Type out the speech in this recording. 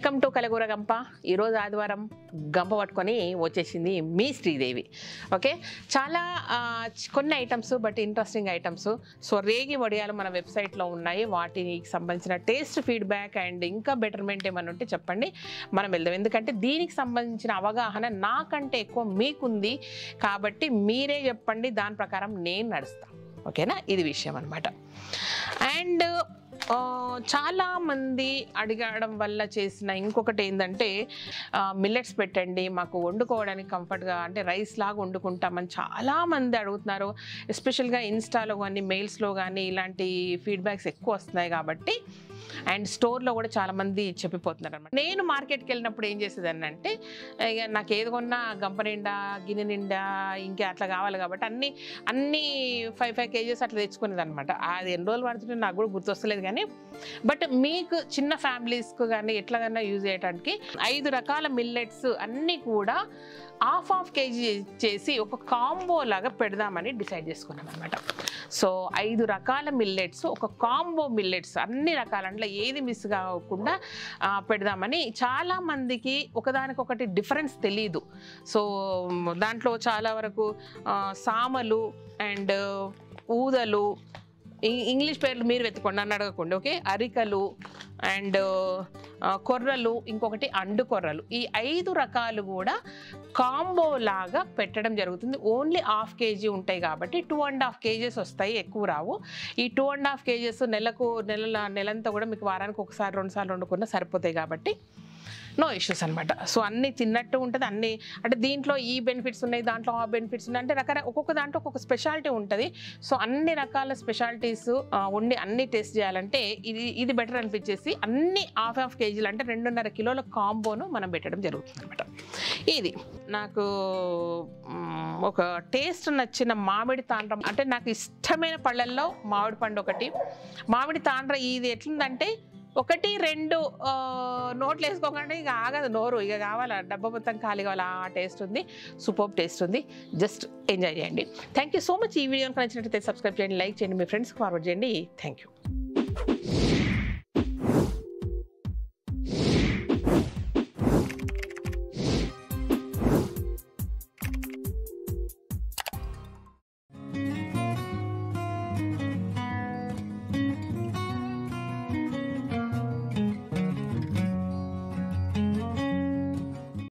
Welcome to కలగూర గంప. ఈరోజు ఆదివారం గంప పట్టుకొని వచ్చేసింది మీ శ్రీదేవి. ఓకే, చాలా కొన్ని items but interesting items. So రేగి వడియాలు మన వెబ్సైట్లో ఉన్నాయి. వాటికి సంబంధించిన టేస్ట్ ఫీడ్బ్యాక్ అండ్ ఇంకా బెటర్మెంట్ ఏమన్నా ఉంటే చెప్పండి, మనం వెళ్దాం. ఎందుకంటే దీనికి సంబంధించిన అవగాహన నాకంటే ఎక్కువ మీకుంది కాబట్టి మీరే చెప్పండి, దాని ప్రకారం నేను నడుస్తాను. ఓకేనా, ఇది విషయం అనమాట. అండ్ చాలామంది అడగడం వల్ల చేసిన ఇంకొకటి ఏంటంటే మిల్లెట్స్ పెట్టండి మాకు వండుకోవడానికి కంఫర్ట్గా, అంటే రైస్ లాగా వండుకుంటామని చాలామంది అడుగుతున్నారు. ఎస్పెషల్గా ఇన్స్టాలో కానీ మెయిల్స్లో కానీ ఇలాంటి ఫీడ్బ్యాక్స్ ఎక్కువ వస్తున్నాయి కాబట్టి, అండ్ స్టోర్లో కూడా చాలామంది చెప్పిపోతున్నారు అనమాట. నేను మార్కెట్కి వెళ్ళినప్పుడు ఏం చేసేదాన్ని అంటే, ఇక నాకు ఏది కొన్నా గంప నిండా గిన్నె నిండా ఇంకా అట్లా కావాలి కాబట్టి అన్నీ 5 kgs అట్లా తెచ్చుకునేది అనమాట. అది ఎన్ని రోజులు పడుతుంటే నాకు కూడా గుర్తొస్తలేదు కానీ, బట్ మీకు చిన్న ఫ్యామిలీస్కు కానీ ఎట్లాగైనా యూజ్ చేయడానికి 5 రకాల మిల్లెట్స్ అన్నీ కూడా హాఫ్ కేజీ చేసి ఒక కాంబో లాగా పెడదామని డిసైడ్ చేసుకున్నాను అనమాట. సో 5 రకాల మిల్లెట్స్, ఒక కాంబో మిల్లెట్స్, అన్ని రకాల అంటే ఏది మిస్ కాకుండా పెడదామని. చాలామందికి ఒకదానికొకటి డిఫరెన్స్ తెలీదు. సో దాంట్లో చాలా వరకు సామలు అండ్ ఊదలు, ఇంగ్లీష్ పేర్లు మీరు వెతుకోండి, నన్ను అడగకండి. ఓకే, అరికలు అండ్ కొర్రలు, ఇంకొకటి అండు కొర్రలు. ఈ 5 రకాలు కూడా కాంబో లాగా పెట్టడం జరుగుతుంది. ఓన్లీ హాఫ్ కేజీ ఉంటాయి కాబట్టి 2.5 kgs వస్తాయి, ఎక్కువ రావు. ఈ 2.5 kgs నెలంతా కూడా మీకు వారానికి ఒకసారి 2 సార్లు వండుకున్నా సరిపోతాయి కాబట్టి నో ఇష్యూస్ అనమాట. సో అన్నీ తిన్నట్టు ఉంటుంది. అన్నీ అంటే దీంట్లో ఈ బెనిఫిట్స్ ఉన్నాయి, దాంట్లో ఆ బెనిఫిట్స్ ఉన్నాయి, అంటే ఒక్కొక్క దాంట్లో ఒక్కొక్క స్పెషాలిటీ ఉంటుంది. సో అన్ని రకాల స్పెషాలిటీస్ ఉండి అన్నీ టేస్ట్ చేయాలంటే ఇది బెటర్ అనిపించేసి అన్ని హాఫ్ కేజీలు అంటే 2.5 కిలోల కాంబోను మనం పెట్టడం జరుగుతుంది అనమాట. ఇది నాకు ఒక టేస్ట్ నచ్చిన మామిడి తాండ్ర, అంటే నాకు ఇష్టమైన పళ్ళల్లో మామిడి పండు ఒకటి. మామిడి తాండ్ర ఇది ఎట్లుందంటే 1-2 నోట్లు వేసుకోకుండా ఇక ఆగదు నోరు, ఇక కావాలా డబ్బా మొత్తం ఖాళీ కావాలా, ఆ టేస్ట్ ఉంది. సూపర్ టేస్ట్ ఉంది, జస్ట్ ఎంజాయ్ చేయండి. Thank you so much. ఈ వీడియోకి నచ్చినట్లయితే సబ్స్క్రైబ్ చేయండి, లైక్ చేయండి, మీ ఫ్రెండ్స్కి ఫార్వర్డ్ చేయండి. Thank you.